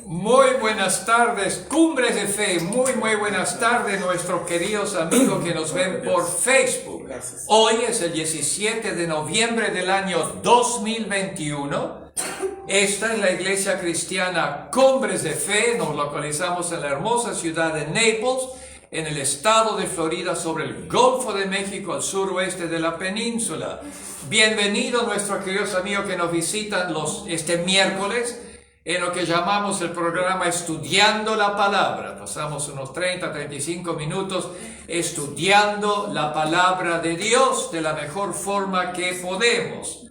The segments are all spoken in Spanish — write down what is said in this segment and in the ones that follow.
Muy buenas tardes, Cumbres de Fe. Muy buenas tardes, nuestros queridos amigos que nos ven por Facebook. Hoy es el 17 de noviembre del año 2021. Esta es la iglesia cristiana Cumbres de Fe. Nos localizamos en la hermosa ciudad de Naples, en el estado de Florida, sobre el Golfo de México, al suroeste de la península. Bienvenidos nuestros queridos amigos que nos visitan este miércoles, en lo que llamamos el programa Estudiando la Palabra. Pasamos unos 35 minutos estudiando la Palabra de Dios de la mejor forma que podemos.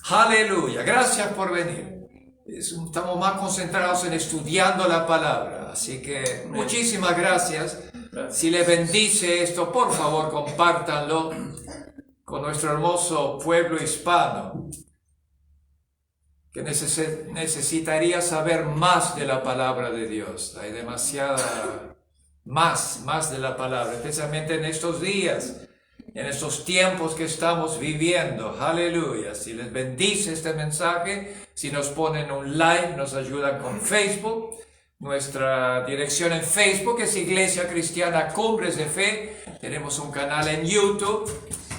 Aleluya, gracias por venir. Estamos más concentrados en estudiando la Palabra, así que muchísimas gracias. Si les bendice esto, por favor compártanlo con nuestro hermoso pueblo hispano, que necesitaría saber más de la palabra de Dios. Hay demasiada más de la palabra, especialmente en estos días, en estos tiempos que estamos viviendo. Aleluya. Si les bendice este mensaje, si nos ponen un like, nos ayudan con Facebook. Nuestra dirección en Facebook es Iglesia Cristiana Cumbres de Fe. Tenemos un canal en YouTube,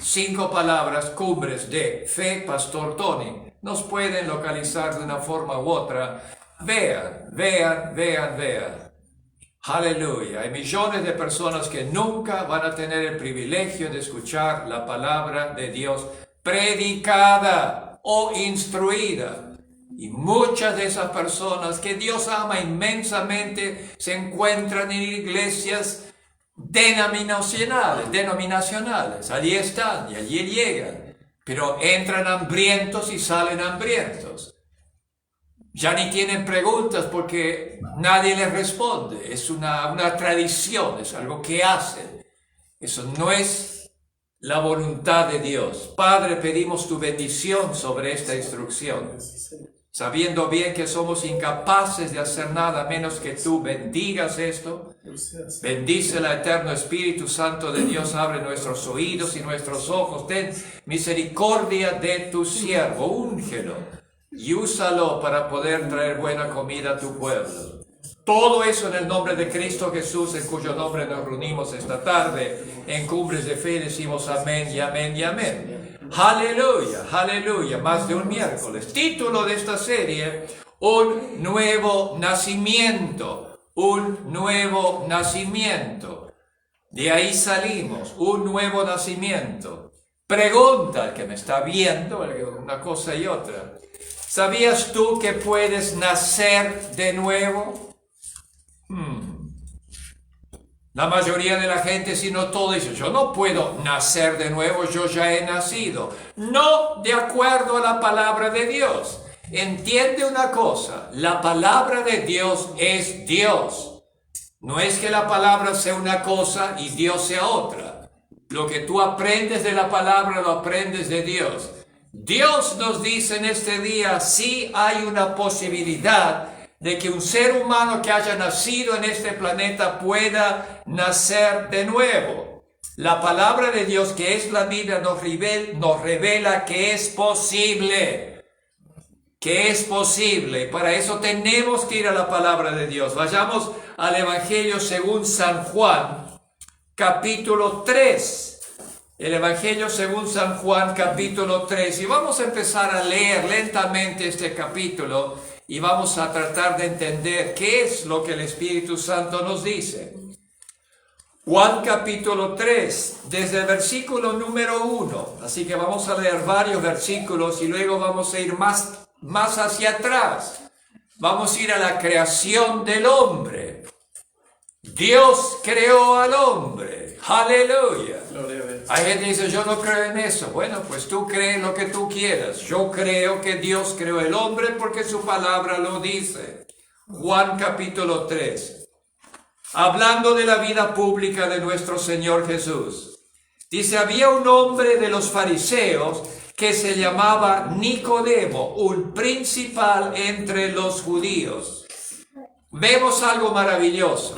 5 palabras, Cumbres de Fe, Pastor Tony. Nos pueden localizar de una forma u otra. Vean. Aleluya. Hay millones de personas que nunca van a tener el privilegio de escuchar la palabra de Dios predicada o instruida. Y muchas de esas personas que Dios ama inmensamente se encuentran en iglesias denominacionales. Allí están y allí llegan. Pero entran hambrientos y salen hambrientos. Ya ni tienen preguntas porque nadie les responde. Es una tradición, es algo que hacen. Eso no es la voluntad de Dios. Padre, pedimos tu bendición sobre esta instrucción, sabiendo bien que somos incapaces de hacer nada menos que tú bendigas esto. Bendice el eterno Espíritu Santo de Dios, abre nuestros oídos y nuestros ojos. Ten misericordia de tu siervo, úngelo y úsalo para poder traer buena comida a tu pueblo. Todo eso en el nombre de Cristo Jesús, en cuyo nombre nos reunimos esta tarde en Cumbres de Fe. Decimos amén y amén y amén. Aleluya, más de un miércoles. Título de esta serie: Un nuevo nacimiento. Un nuevo nacimiento. De ahí salimos, un nuevo nacimiento. Pregunta al que me está viendo una cosa y otra: ¿sabías tú que puedes nacer de nuevo? La mayoría de la gente, si no todo, dice: yo no puedo nacer de nuevo, yo ya he nacido. No de acuerdo a la palabra de Dios. Entiende una cosa: la palabra de Dios es Dios. No es que la palabra sea una cosa y Dios sea otra. Lo que tú aprendes de la palabra lo aprendes de Dios. Dios nos dice en este día: sí hay una posibilidad de que un ser humano que haya nacido en este planeta pueda nacer de nuevo. La palabra de Dios, que es la Biblia, nos revela que es posible. Que es posible. Y para eso tenemos que ir a la palabra de Dios. Vayamos al Evangelio según San Juan, capítulo 3. El Evangelio según San Juan, capítulo 3. Y vamos a empezar a leer lentamente este capítulo y vamos a tratar de entender qué es lo que el Espíritu Santo nos dice. Juan capítulo 3, desde el versículo número 1. Así que vamos a leer varios versículos y luego vamos a ir más hacia atrás. Vamos a ir a la creación del hombre. Dios creó al hombre. Aleluya. Hay gente que dice: yo no creo en eso. Bueno, pues tú crees lo que tú quieras. Yo creo que Dios creó el hombre porque su palabra lo dice. Juan capítulo 3. Hablando de la vida pública de nuestro Señor Jesús. Dice: había un hombre de los fariseos que se llamaba Nicodemo, un principal entre los judíos. Vemos algo maravilloso.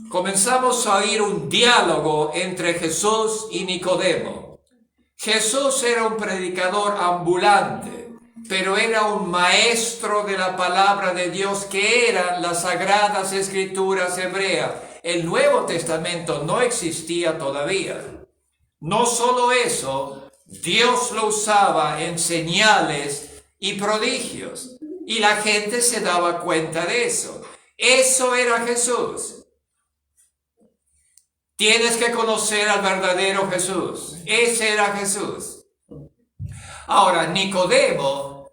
Comenzamos a oír un diálogo entre Jesús y Nicodemo. Jesús era un predicador ambulante. pero era un maestro de la palabra de Dios, que eran las sagradas escrituras hebreas. El Nuevo Testamento no existía todavía. No solo eso, Dios lo usaba en señales y prodigios, y la gente se daba cuenta de eso. Eso era Jesús. Tienes que conocer al verdadero Jesús. Ese era Jesús. Ahora, Nicodemo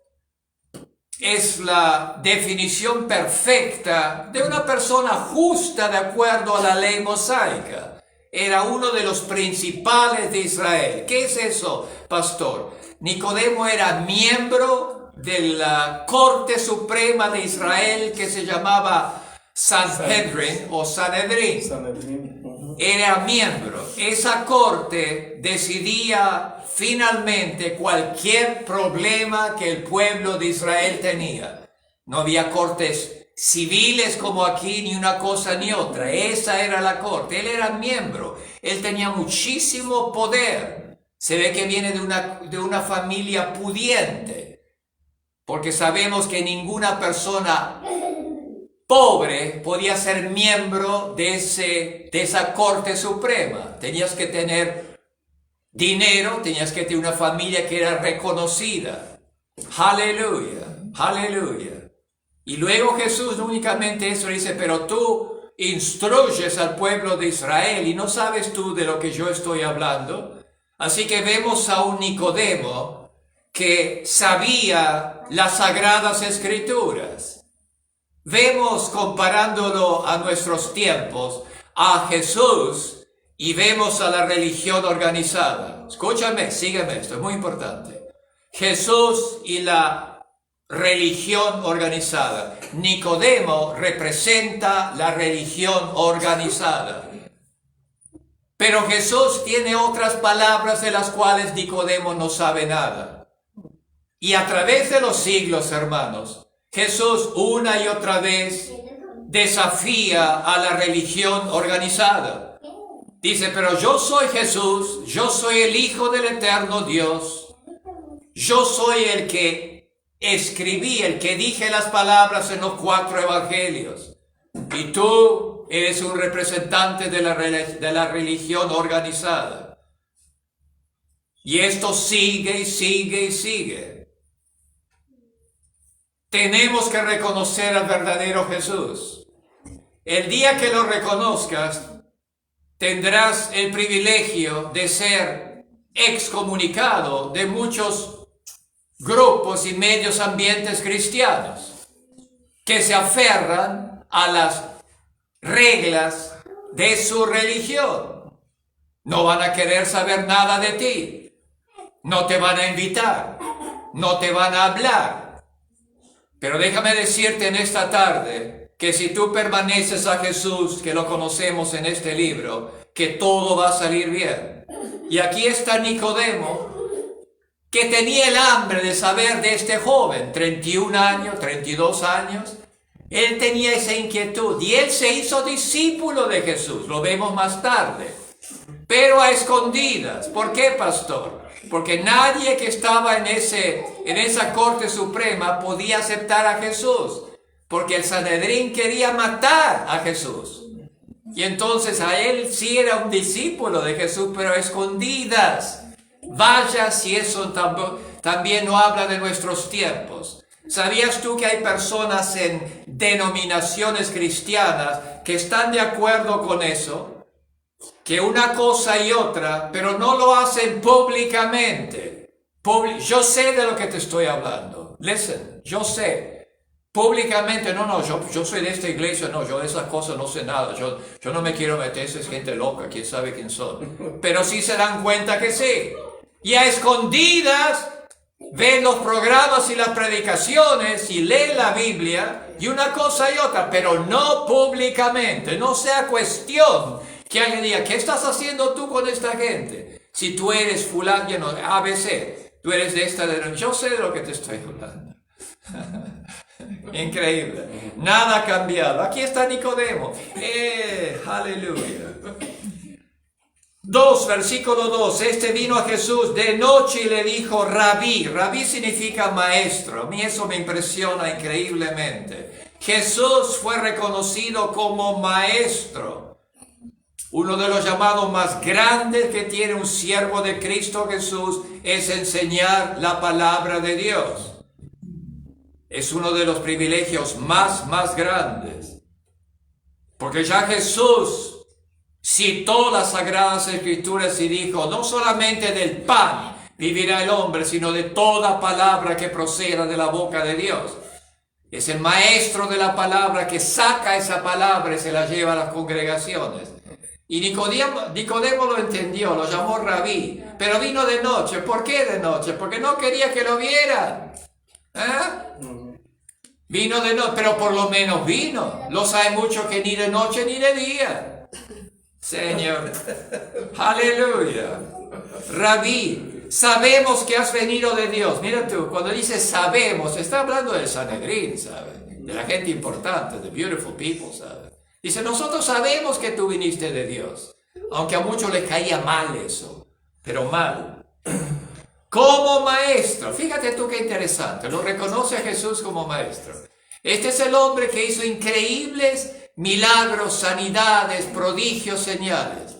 es la definición perfecta de una persona justa de acuerdo a la ley mosaica. Era uno de los principales de Israel. ¿Qué es eso, pastor? Nicodemo era miembro de la Corte Suprema de Israel, que se llamaba Sanhedrin o Sanedrín. Era miembro. Esa corte decidía finalmente cualquier problema que el pueblo de Israel tenía. No había cortes civiles como aquí, ni una cosa ni otra. Esa era la corte. Él era miembro. Él tenía muchísimo poder. Se ve que viene de una familia pudiente, porque sabemos que ninguna persona pobre podía ser miembro de esa Corte Suprema. Tenías que tener dinero, tenías que tener una familia que era reconocida. Aleluya, aleluya. Y luego Jesús no únicamente eso dice, pero tú instruyes al pueblo de Israel y no sabes tú de lo que yo estoy hablando. Así que vemos a un Nicodemo que sabía las sagradas escrituras. Vemos, comparándolo a nuestros tiempos, a Jesús y vemos a la religión organizada. Escúchame, sígueme, esto es muy importante. Jesús y la religión organizada. Nicodemo representa la religión organizada. Pero Jesús tiene otras palabras de las cuales Nicodemo no sabe nada. Y a través de los siglos, hermanos, Jesús una y otra vez desafía a la religión organizada. Dice, pero yo soy Jesús, yo soy el Hijo del Eterno Dios. Yo soy el que escribí, el que dije las palabras en los 4 evangelios. Y tú eres un representante de la religión organizada. Y esto sigue y sigue y sigue. Tenemos que reconocer al verdadero Jesús. El día que lo reconozcas, tendrás el privilegio de ser excomunicado de muchos grupos y medios ambientes cristianos que se aferran a las reglas de su religión. No van a querer saber nada de ti. No te van a invitar. No te van a hablar. Pero déjame decirte en esta tarde que si tú permaneces a Jesús, que lo conocemos en este libro, que todo va a salir bien. Y aquí está Nicodemo, que tenía el hambre de saber de este joven, 31 años, 32 años. Él tenía esa inquietud y él se hizo discípulo de Jesús. Lo vemos más tarde. Pero a escondidas. ¿Por qué, pastor? Porque nadie que estaba en esa Corte Suprema podía aceptar a Jesús. Porque el Sanedrín quería matar a Jesús. Y entonces a él sí era un discípulo de Jesús, pero a escondidas. Vaya si eso también no habla de nuestros tiempos. ¿Sabías tú que hay personas en denominaciones cristianas que están de acuerdo con eso? Que una cosa y otra, pero no lo hacen públicamente. Yo sé de lo que te estoy hablando. Listen, yo sé. Públicamente, yo soy de esta iglesia, yo de esas cosas no sé nada. Yo no me quiero meter, esa es gente loca, quién sabe quién son. Pero sí se dan cuenta que sí. Y a escondidas ven los programas y las predicaciones y leen la Biblia y una cosa y otra, pero no públicamente. No sea cuestión que alguien diga, ¿qué estás haciendo tú con esta gente? Si tú eres fulano, ABC, tú eres de esta denominación, yo sé de lo que te estoy hablando. Increíble. Nada ha cambiado. Aquí está Nicodemo. Aleluya. 2, versículo 2, este vino a Jesús de noche y le dijo, Rabí. Rabí significa maestro. A mí eso me impresiona increíblemente. Jesús fue reconocido como maestro. Uno de los llamados más grandes que tiene un siervo de Cristo Jesús es enseñar la palabra de Dios. Es uno de los privilegios más grandes. Porque ya Jesús citó las Sagradas Escrituras y dijo, no solamente del pan vivirá el hombre, sino de toda palabra que proceda de la boca de Dios. Es el maestro de la palabra que saca esa palabra y se la lleva a las congregaciones. Y Nicodemo lo entendió, lo llamó Rabí, pero vino de noche. ¿Por qué de noche? Porque no quería que lo vieran. Vino de noche, pero por lo menos vino. Lo sabe mucho que ni de noche ni de día. Señor, aleluya. Rabí, sabemos que has venido de Dios. Mira tú, cuando dice sabemos, está hablando del Sanedrín, ¿sabes? De la gente importante, de beautiful people, ¿sabes? Dice, nosotros sabemos que tú viniste de Dios. Aunque a muchos les caía mal eso, pero mal. Como maestro, fíjate tú qué interesante, lo reconoce a Jesús como maestro. Este es el hombre que hizo increíbles milagros, sanidades, prodigios, señales.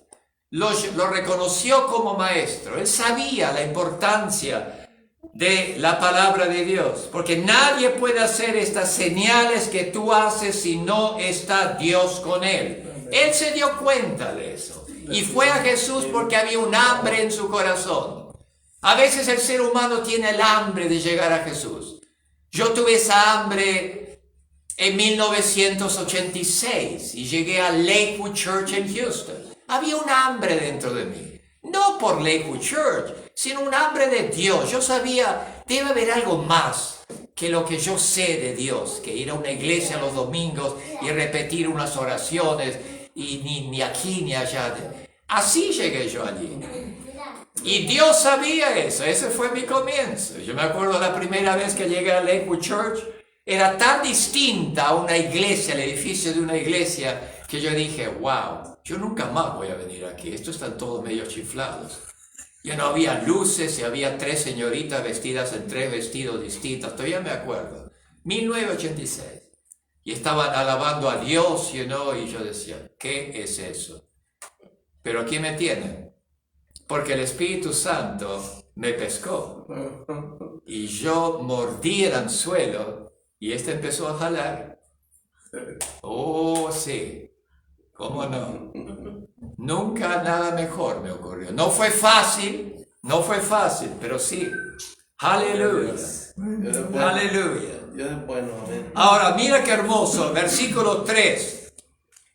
Lo reconoció como maestro. Él sabía la importancia de la palabra de Dios, porque nadie puede hacer estas señales que tú haces si no está Dios con él. Él se dio cuenta de eso y fue a Jesús porque había un hambre en su corazón. A veces el ser humano tiene el hambre de llegar a Jesús. Yo tuve esa hambre en 1986 y llegué a Lakewood Church en Houston. Había un hambre dentro de mí. No por Lakewood Church, sino un hambre de Dios. Yo sabía, debe haber algo más que lo que yo sé de Dios, que ir a una iglesia los domingos y repetir unas oraciones y ni aquí ni allá. Así llegué yo allí. Y Dios sabía eso. Ese fue mi comienzo. Yo me acuerdo la primera vez que llegué a Lakewood Church. Era tan distinta a una iglesia, el edificio de una iglesia, que yo dije, wow, yo nunca más voy a venir aquí. Estos están todos medio chiflados. Ya no había luces y había 3 señoritas vestidas en 3 vestidos distintos. Todavía me acuerdo. 1986. Y estaban alabando a Dios, y yo decía, ¿qué es eso? Pero aquí me tienen. Porque el Espíritu Santo me pescó. Y yo mordí el anzuelo. Y empezó a jalar. Oh, sí. ¿Cómo no? Nunca nada mejor me ocurrió. No fue fácil, pero sí. Aleluya. Aleluya. Ahora, mira qué hermoso. Versículo 3.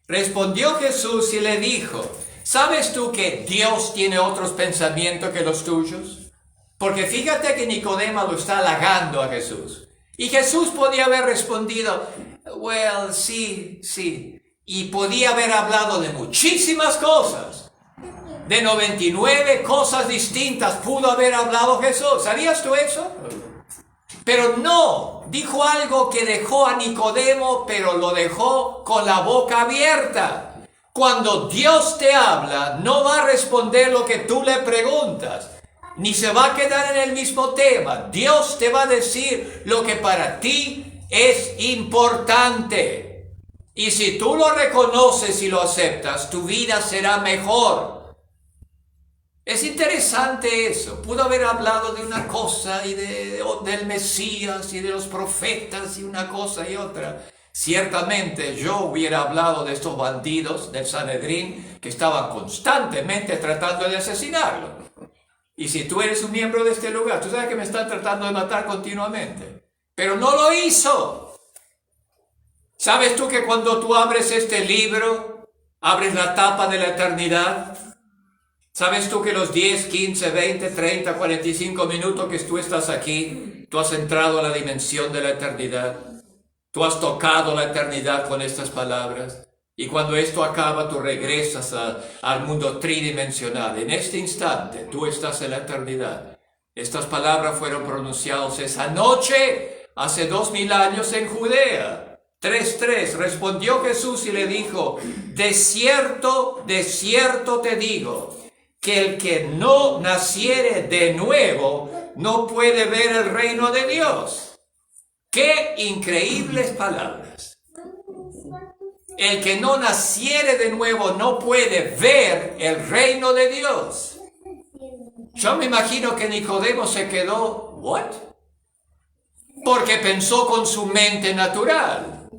Respondió Jesús y le dijo, ¿sabes tú que Dios tiene otros pensamientos que los tuyos? Porque fíjate que Nicodemo lo está halagando a Jesús. Y Jesús podía haber respondido, well, sí. Y podía haber hablado de muchísimas cosas. De 99 cosas distintas pudo haber hablado Jesús. ¿Sabías tú eso? Pero no, dijo algo que dejó a Nicodemo, pero lo dejó con la boca abierta. Cuando Dios te habla, no va a responder lo que tú le preguntas. Ni se va a quedar en el mismo tema. Dios te va a decir lo que para ti es importante. Y si tú lo reconoces y lo aceptas, tu vida será mejor. Es interesante eso. Pudo haber hablado de una cosa y del Mesías y de los profetas y una cosa y otra. Ciertamente yo hubiera hablado de estos bandidos del Sanedrín que estaban constantemente tratando de asesinarlo. Y si tú eres un miembro de este lugar, tú sabes que me están tratando de matar continuamente. Pero no lo hizo. ¿Sabes tú que cuando tú abres este libro, abres la tapa de la eternidad? ¿Sabes tú que los 10, 15, 20, 30, 45 minutos que tú estás aquí, tú has entrado a la dimensión de la eternidad? Tú has tocado la eternidad con estas palabras. Y cuando esto acaba, tú regresas al mundo tridimensional. En este instante, tú estás en la eternidad. Estas palabras fueron pronunciadas esa noche, hace 2000 años en Judea. 3:3. Respondió Jesús y le dijo, de cierto te digo, que el que no naciere de nuevo no puede ver el reino de Dios. ¡Qué increíbles palabras! El que no naciere de nuevo no puede ver el reino de Dios. Yo me imagino que Nicodemo se quedó, ¿what? Porque pensó con su mente natural.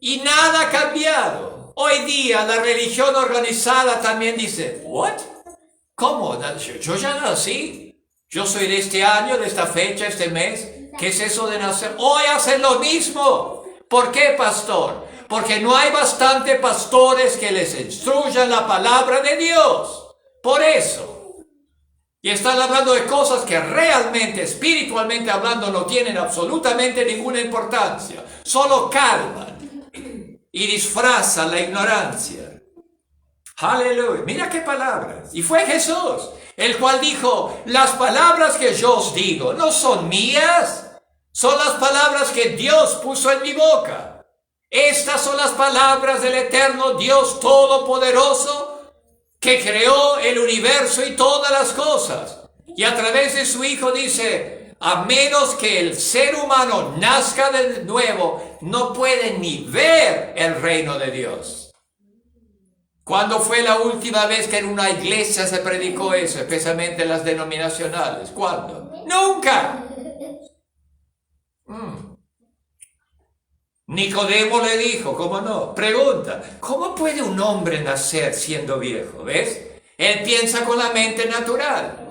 Y nada ha cambiado. Hoy día la religión organizada también dice, ¿what? ¿Cómo? Yo ya nací. Yo soy de este año, de esta fecha, este mes. ¿Qué es eso de nacer? Hoy hacen lo mismo. ¿Por qué, pastor? Porque no hay bastante pastores que les instruyan la palabra de Dios. Por eso. Y están hablando de cosas que realmente, espiritualmente hablando, no tienen absolutamente ninguna importancia. Solo calman y disfrazan la ignorancia. Aleluya. Mira qué palabras. Y fue Jesús, el cual dijo, las palabras que yo os digo no son mías, son las palabras que Dios puso en mi boca. Estas son las palabras del eterno Dios Todopoderoso, que creó el universo y todas las cosas. Y a través de su Hijo dice, a menos que el ser humano nazca de nuevo, no puede ni ver el reino de Dios. ¿Cuándo fue la última vez que en una iglesia se predicó eso, especialmente en las denominacionales? ¿Cuándo? ¡Nunca! Nicodemo le dijo, ¿cómo no? Pregunta, ¿cómo puede un hombre nacer siendo viejo? ¿Ves? Él piensa con la mente natural.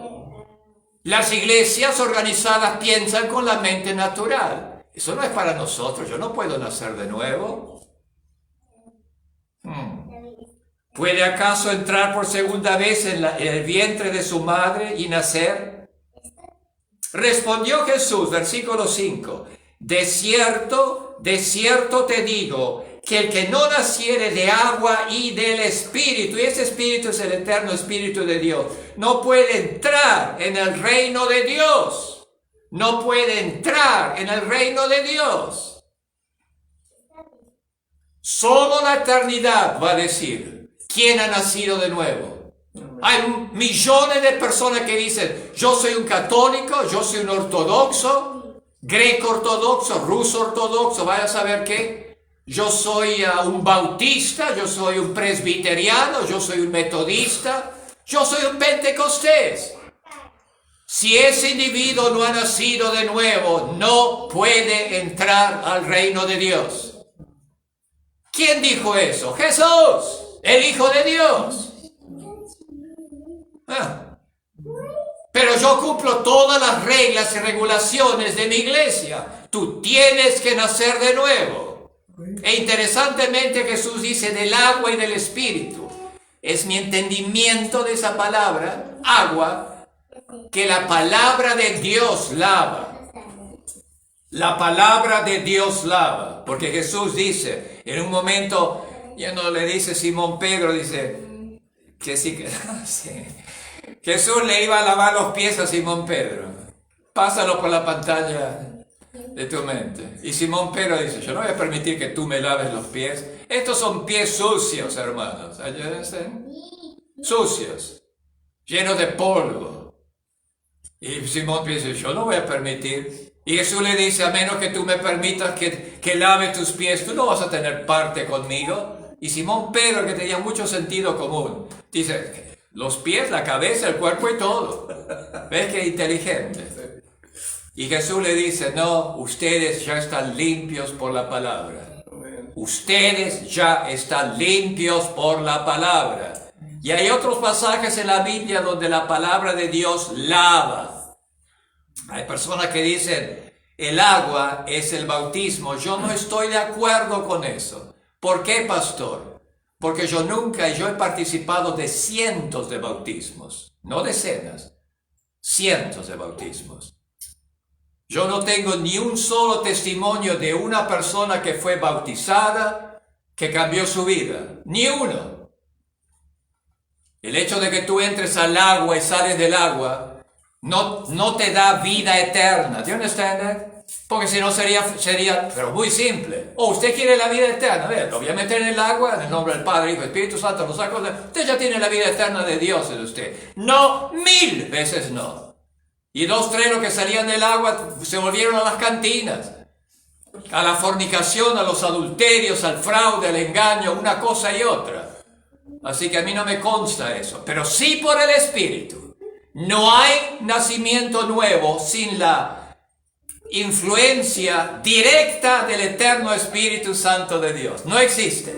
Las iglesias organizadas piensan con la mente natural. Eso no es para nosotros. Yo no puedo nacer de nuevo. ¿Puede acaso entrar por segunda vez en el vientre de su madre y nacer? Respondió Jesús, versículo 5. De cierto te digo, que el que no naciere de agua y del Espíritu, y ese Espíritu es el eterno Espíritu de Dios, no puede entrar en el reino de Dios. No puede entrar en el reino de Dios. Solo la eternidad va a decir quién ha nacido de nuevo. Hay millones de personas que dicen, yo soy un católico, yo soy un ortodoxo, greco ortodoxo, ruso ortodoxo, vaya a saber qué. Yo soy un bautista, yo soy un presbiteriano, yo soy un metodista, yo soy un pentecostés. Si ese individuo no ha nacido de nuevo, no puede entrar al reino de Dios. ¿Quién dijo eso? Jesús, el Hijo de Dios. Pero yo cumplo todas las reglas y regulaciones de mi iglesia. Tú tienes que nacer de nuevo. E interesantemente Jesús dice del agua y del Espíritu. Es mi entendimiento de esa palabra, agua, que la palabra de Dios lava. La palabra de Dios lava. Porque Jesús dice, en un momento, ya no le dice Simón Pedro, dice que sí, sí. Jesús le iba a lavar los pies a Simón Pedro. Pásalo por la pantalla de tu mente. Y Simón Pedro dice, yo no voy a permitir que tú me laves los pies. Estos son pies sucios, hermanos. Sucios, llenos de polvo. Y Simón dice, yo no voy a permitir. Y Jesús le dice, a menos que tú me permitas que lave tus pies, tú no vas a tener parte conmigo. Y Simón Pedro, que tenía mucho sentido común, dice, los pies, la cabeza, el cuerpo y todo. ¿Ves qué inteligente? Y Jesús le dice, no, ustedes ya están limpios por la palabra. Ustedes ya están limpios por la palabra. Y hay otros pasajes en la Biblia donde la palabra de Dios lava. Hay personas que dicen, el agua es el bautismo. Yo no estoy de acuerdo con eso. ¿Por qué, pastor? Porque yo he participado de cientos de bautismos, no decenas, cientos de bautismos. Yo no tengo ni un solo testimonio de una persona que fue bautizada, que cambió su vida, ni uno. El hecho de que tú entres al agua y sales del agua, no te da vida eterna. ¿Do you understand that? Porque si no sería, pero muy simple. Usted quiere la vida eterna. A ver, lo voy a meter en el agua, en el nombre del Padre, Hijo y Espíritu Santo, lo saco. Usted ya tiene la vida eterna de Dios en usted. No, 1000 veces no. Y 2, 3 los que salían del agua se volvieron a las cantinas, a la fornicación, a los adulterios, al fraude, al engaño, una cosa y otra. Así que a mí no me consta eso. Pero sí por el Espíritu. No hay nacimiento nuevo sin la influencia directa del eterno Espíritu Santo de Dios. No existe.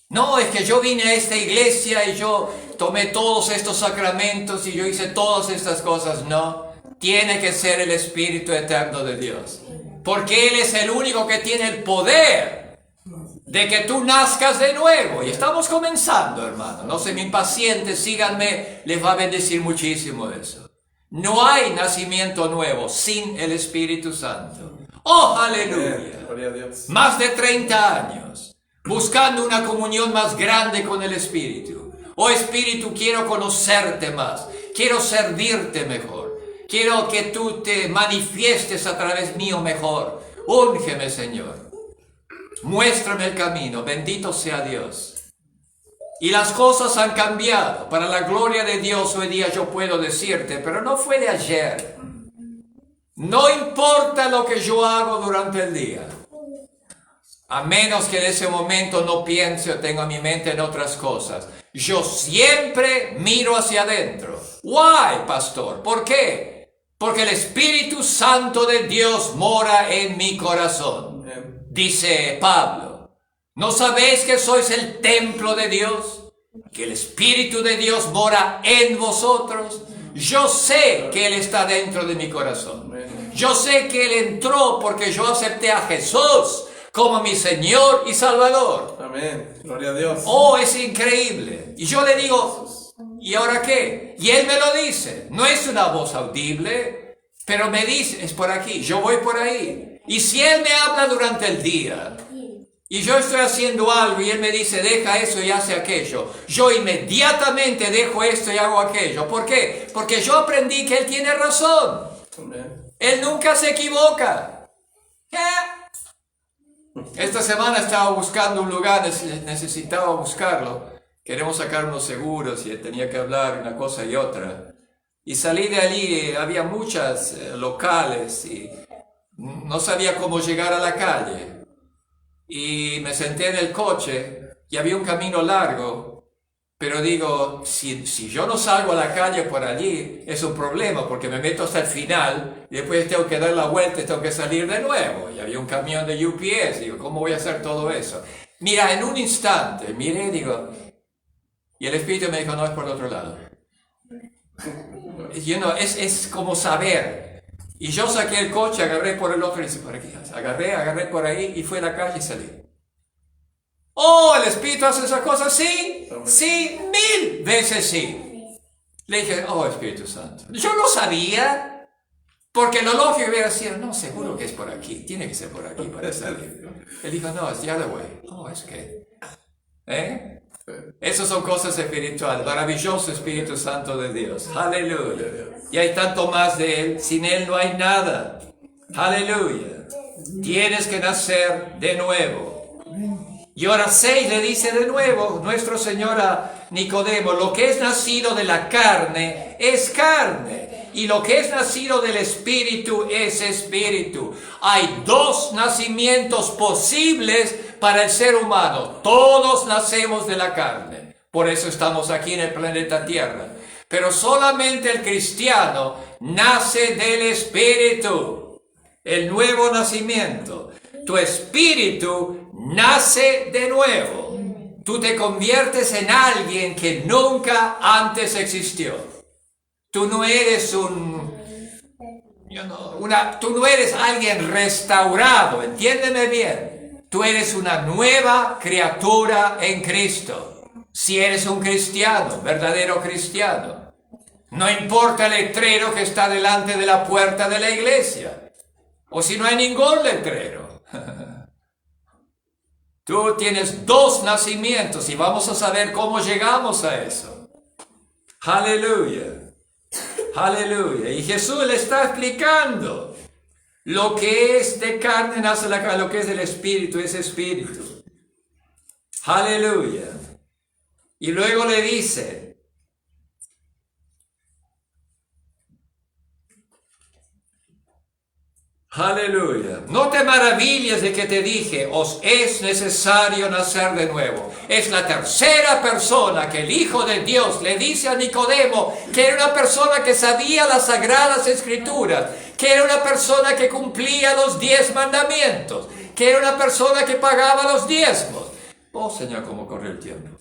No, es que yo vine a esta iglesia y yo tomé todos estos sacramentos y yo hice todas estas cosas. No, tiene que ser el Espíritu eterno de Dios. Porque Él es el único que tiene el poder de que tú nazcas de nuevo. Y estamos comenzando, hermano. No se me impacienten, síganme, les va a bendecir muchísimo eso. No hay nacimiento nuevo sin el Espíritu Santo. ¡Oh, aleluya! Gloria a Dios. Más de 30 años buscando una comunión más grande con el Espíritu. Oh Espíritu, quiero conocerte más. Quiero servirte mejor. Quiero que tú te manifiestes a través mío mejor. Úngeme, Señor. Muéstrame el camino. Bendito sea Dios. Y las cosas han cambiado. Para la gloria de Dios hoy día yo puedo decirte, pero no fue de ayer. No importa lo que yo hago durante el día. A menos que en ese momento no piense o tenga mi mente en otras cosas. Yo siempre miro hacia adentro. Why, pastor? ¿Por qué? Porque el Espíritu Santo de Dios mora en mi corazón. Dice Pablo. ¿No sabéis que sois el templo de Dios? Que el Espíritu de Dios mora en vosotros. Yo sé que Él está dentro de mi corazón. Yo sé que Él entró porque yo acepté a Jesús como mi Señor y Salvador. Amén. Gloria a Dios. Oh, es increíble. Y yo le digo, ¿y ahora qué? Y Él me lo dice. No es una voz audible, pero me dice, es por aquí, yo voy por ahí. Y si Él me habla durante el día, y yo estoy haciendo algo y Él me dice, deja eso y hace aquello, yo inmediatamente dejo esto y hago aquello. ¿Por qué? Porque yo aprendí que Él tiene razón. Amén. Él nunca se equivoca. Esta semana estaba buscando un lugar, necesitaba buscarlo. Queremos sacar unos seguros y tenía que hablar una cosa y otra. Y salí de allí, había muchas locales y no sabía cómo llegar a la calle. Y me senté en el coche y había un camino largo, pero digo, si yo no salgo a la calle por allí, es un problema porque me meto hasta el final y después tengo que dar la vuelta y tengo que salir de nuevo. Y había un camión de UPS, digo, ¿cómo voy a hacer todo eso? Mira, en un instante, miré, digo, y el Espíritu me dijo, no, es por el otro lado. Es como saber. Y yo saqué el coche, agarré por el otro y dice, por aquí, agarré por ahí y fui a la calle y salí. Oh, ¿el Espíritu hace esas cosas? Sí, sí, 1000 veces sí. Le dije, oh, Espíritu Santo. Yo no sabía, porque lo lógico hubiera sido, no, seguro que es por aquí, tiene que ser por aquí para salir. Él dijo, no, es the other way. Oh, es que, esas son cosas espirituales. Maravilloso Espíritu Santo de Dios. Aleluya. Y hay tanto más de Él. Sin Él no hay nada. Aleluya. Tienes que nacer de nuevo. Y ahora 6 le dice de nuevo nuestro Señor a Nicodemo, lo que es nacido de la carne es carne. Y lo que es nacido del Espíritu es Espíritu. Hay 2 nacimientos posibles para el ser humano. Todos nacemos de la carne. Por eso estamos aquí en el planeta Tierra. Pero solamente el cristiano nace del Espíritu. El nuevo nacimiento. Tu espíritu nace de nuevo. Tú te conviertes en alguien que nunca antes existió. Tú no eres tú no eres alguien restaurado, entiéndeme bien. Tú eres una nueva criatura en Cristo. Si eres un cristiano, verdadero cristiano. No importa el letrero que está delante de la puerta de la iglesia. O si no hay ningún letrero. Tú tienes 2 nacimientos y vamos a saber cómo llegamos a eso. Aleluya. Aleluya. Y Jesús le está explicando. Lo que es de carne nace de la carne, lo que es del espíritu es espíritu. Aleluya. Y luego le dice, aleluya, no te maravilles de que te dije, os es necesario nacer de nuevo. Es la tercera persona que el Hijo de Dios le dice a Nicodemo, que era una persona que sabía las sagradas escrituras, que era una persona que cumplía los 10 mandamientos, que era una persona que pagaba los diezmos. Oh Señor, cómo corre el tiempo.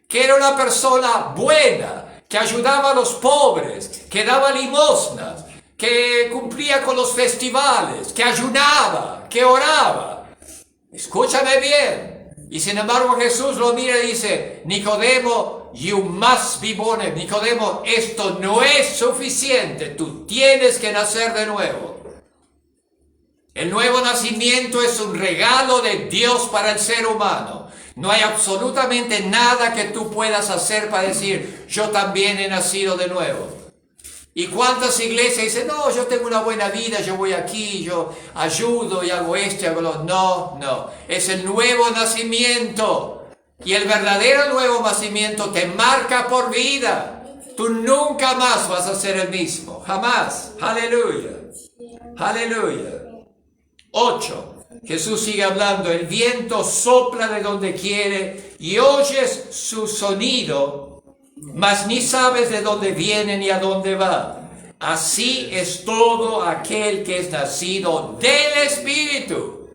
Que era una persona buena, que ayudaba a los pobres, que daba limosnas, que cumplía con los festivales, que ayunaba, que oraba. Escúchame bien. Y sin embargo Jesús lo mira y dice, Nicodemo, you must be born again. Nicodemo, esto no es suficiente, tú tienes que nacer de nuevo. El nuevo nacimiento es un regalo de Dios para el ser humano. No hay absolutamente nada que tú puedas hacer para decir, yo también he nacido de nuevo. ¿Y cuántas iglesias dicen, no, yo tengo una buena vida, yo voy aquí, yo ayudo y hago esto y hago lo... No, es el nuevo nacimiento. Y el verdadero nuevo nacimiento te marca por vida. Tú nunca más vas a ser el mismo, jamás. Aleluya, aleluya. 8. Jesús sigue hablando, el viento sopla de donde quiere y oyes su sonido, mas ni sabes de dónde viene ni a dónde va. Así es todo aquel que es nacido del Espíritu.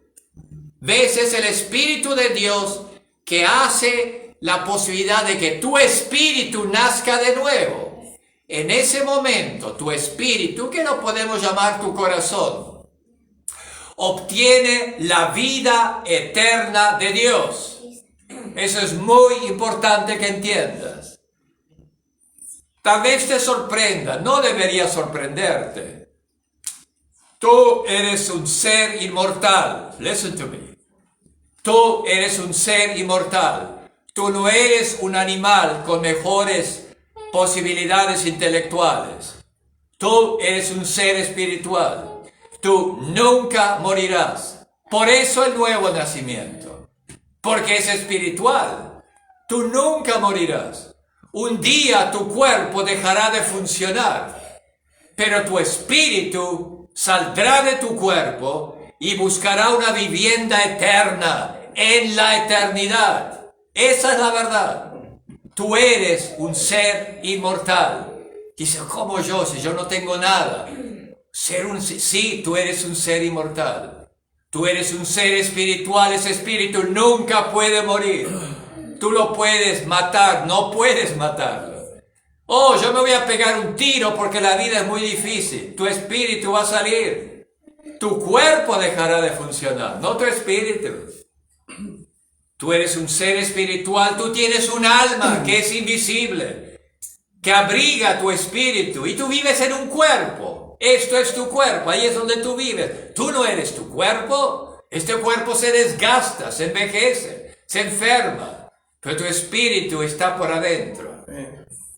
¿Ves? Es el Espíritu de Dios que hace la posibilidad de que tu espíritu nazca de nuevo. En ese momento, tu espíritu, que lo podemos llamar tu corazón, obtiene la vida eterna de Dios. Eso es muy importante que entiendas. Tal vez te sorprenda, no debería sorprenderte. Tú eres un ser inmortal. Listen to me. Tú eres un ser inmortal. Tú no eres un animal con mejores posibilidades intelectuales. Tú eres un ser espiritual. Tú nunca morirás. Por eso el nuevo nacimiento. Porque es espiritual. Tú nunca morirás. Un día tu cuerpo dejará de funcionar. Pero tu espíritu saldrá de tu cuerpo y buscará una vivienda eterna en la eternidad. Esa es la verdad. Tú eres un ser inmortal. Dice, ¿cómo yo? Si yo no tengo nada. Sí, tú eres un ser inmortal. Tú eres un ser espiritual. Ese espíritu nunca puede morir. Tú lo puedes matar, no puedes matarlo. Oh, yo me voy a pegar un tiro porque la vida es muy difícil. Tu espíritu va a salir. Tu cuerpo dejará de funcionar, no tu espíritu. Tú eres un ser espiritual. Tú tienes un alma que es invisible, que abriga tu espíritu. Y tú vives en un cuerpo. Esto es tu cuerpo, ahí es donde tú vives. Tú no eres tu cuerpo. Este cuerpo se desgasta, se envejece, se enferma. Pero tu espíritu está por adentro.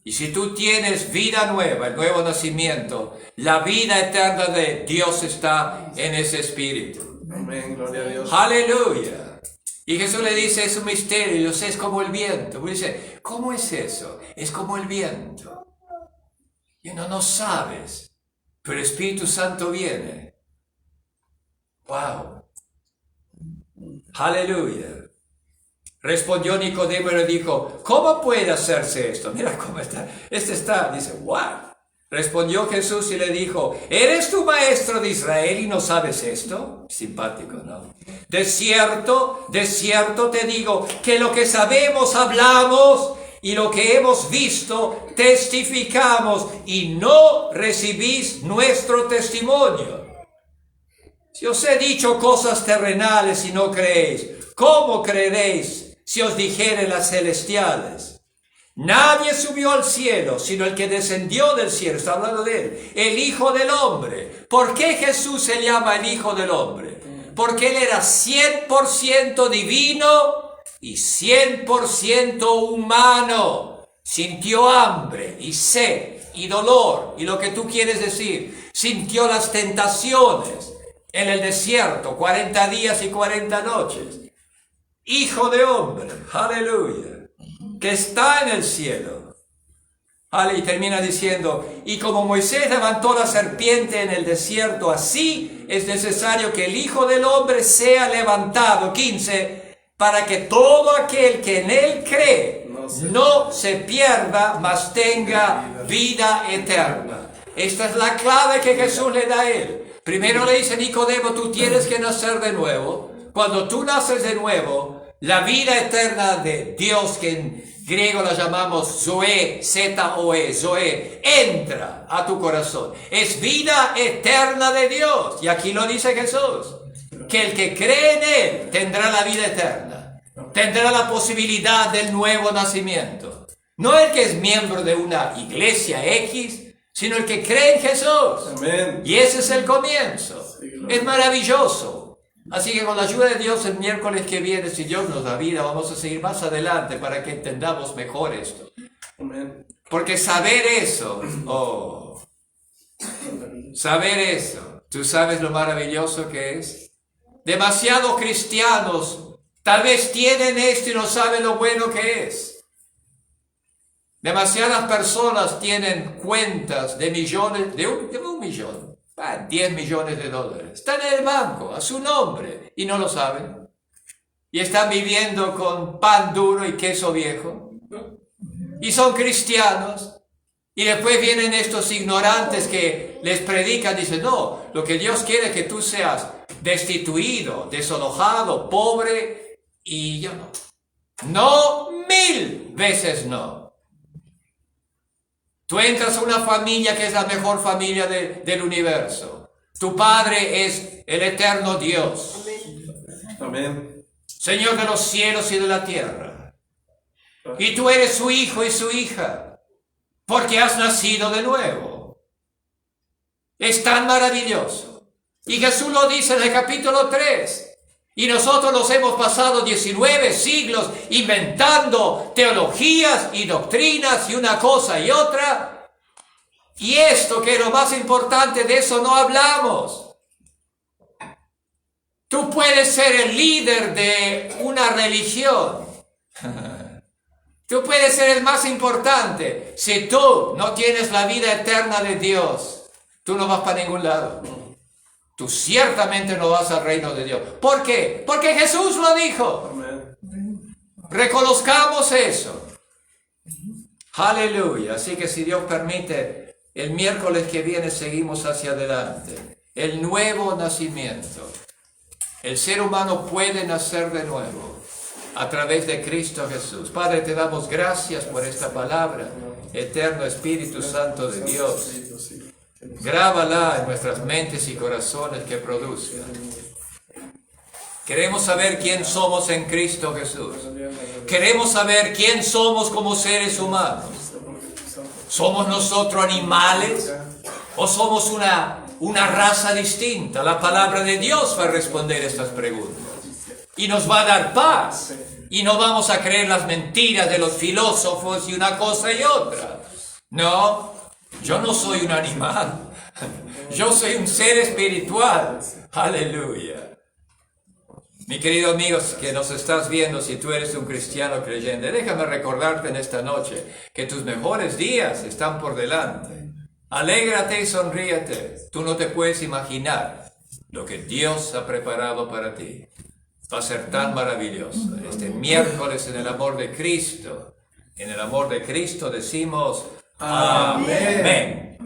Y si tú tienes vida nueva, el nuevo nacimiento, la vida eterna de Dios está en ese espíritu. Amén, gloria a Dios. Aleluya. Y Jesús le dice, es un misterio, Dios es como el viento. Y dice, ¿cómo es eso? Es como el viento. Y no sabes. Pero el Espíritu Santo viene. Wow. Aleluya. Respondió Nicodemo y le dijo, ¿cómo puede hacerse esto? Mira cómo está. Dice, wow. Respondió Jesús y le dijo, ¿eres tú maestro de Israel y no sabes esto? Simpático, ¿no? De cierto te digo que lo que sabemos hablamos y lo que hemos visto testificamos y no recibís nuestro testimonio. Si os he dicho cosas terrenales y no creéis, ¿cómo creeréis si os dijere las celestiales? Nadie subió al cielo, sino el que descendió del cielo. Está hablando de él, el Hijo del Hombre. ¿Por qué Jesús se llama el Hijo del Hombre? Porque él era 100% divino y 100% humano. Sintió hambre y sed y dolor y lo que tú quieres decir. Sintió las tentaciones en el desierto, 40 días y 40 noches. Hijo de hombre, aleluya, que está en el cielo. Y termina diciendo, y como Moisés levantó la serpiente en el desierto, así es necesario que el Hijo del Hombre sea levantado. 15, para que todo aquel que en él cree no se pierda, mas tenga vida eterna. Esta es la clave que Jesús le da a él. Primero le dice Nicodemo, tú tienes que nacer de nuevo. Cuando tú naces de nuevo, la vida eterna de Dios, que en griego la llamamos Zoe, Z-O-E, Zoe, entra a tu corazón. Es vida eterna de Dios. Y aquí lo dice Jesús, que el que cree en Él tendrá la vida eterna. Tendrá la posibilidad del nuevo nacimiento. No el que es miembro de una iglesia X, sino el que cree en Jesús. Amén. Y ese es el comienzo. Es maravilloso. Así que con la ayuda de Dios, el miércoles que viene, si Dios nos da vida, vamos a seguir más adelante para que entendamos mejor esto. Amén. Porque saber eso, saber eso, ¿tú sabes lo maravilloso que es? Demasiados cristianos tal vez tienen esto y no saben lo bueno que es. Demasiadas personas tienen cuentas de millones, de un millón. 10 millones de dólares. Están en el banco, a su nombre, y no lo saben. Y están viviendo con pan duro y queso viejo. Y son cristianos. Y después vienen estos ignorantes que les predican, dicen, no, lo que Dios quiere es que tú seas destituido, desalojado, pobre, y yo no. No, 1000 veces no. Tú entras a una familia que es la mejor familia del universo. Tu Padre es el eterno Dios. Amén. Señor de los cielos y de la tierra. Y tú eres su hijo y su hija, porque has nacido de nuevo. Es tan maravilloso. Y Jesús lo dice en el capítulo 3. Y nosotros nos hemos pasado 19 siglos inventando teologías y doctrinas y una cosa y otra. Y esto, que es lo más importante, de eso no hablamos. Tú puedes ser el líder de una religión. Tú puedes ser el más importante. Si tú no tienes la vida eterna de Dios, tú no vas para ningún lado. Tú ciertamente no vas al reino de Dios. ¿Por qué? Porque Jesús lo dijo. Amén. Reconozcamos eso. Aleluya. Así que si Dios permite, el miércoles que viene seguimos hacia adelante. El nuevo nacimiento. El ser humano puede nacer de nuevo a través de Cristo Jesús. Padre, te damos gracias por esta palabra. Eterno Espíritu Santo de Dios. Grábala en nuestras mentes y corazones que produzca. Queremos saber quién somos en Cristo Jesús. Queremos saber quién somos como seres humanos. ¿Somos nosotros animales o somos una raza distinta? La palabra de Dios va a responder estas preguntas y nos va a dar paz. Y no vamos a creer las mentiras de los filósofos y una cosa y otra. No. Yo no soy un animal, yo soy un ser espiritual. Aleluya. Mi querido amigos que nos estás viendo, si tú eres un cristiano creyente, déjame recordarte en esta noche que tus mejores días están por delante. Alégrate y sonríete. Tú no te puedes imaginar lo que Dios ha preparado para ti. Va a ser tan maravilloso. Este miércoles en el amor de Cristo, en el amor de Cristo decimos Amén.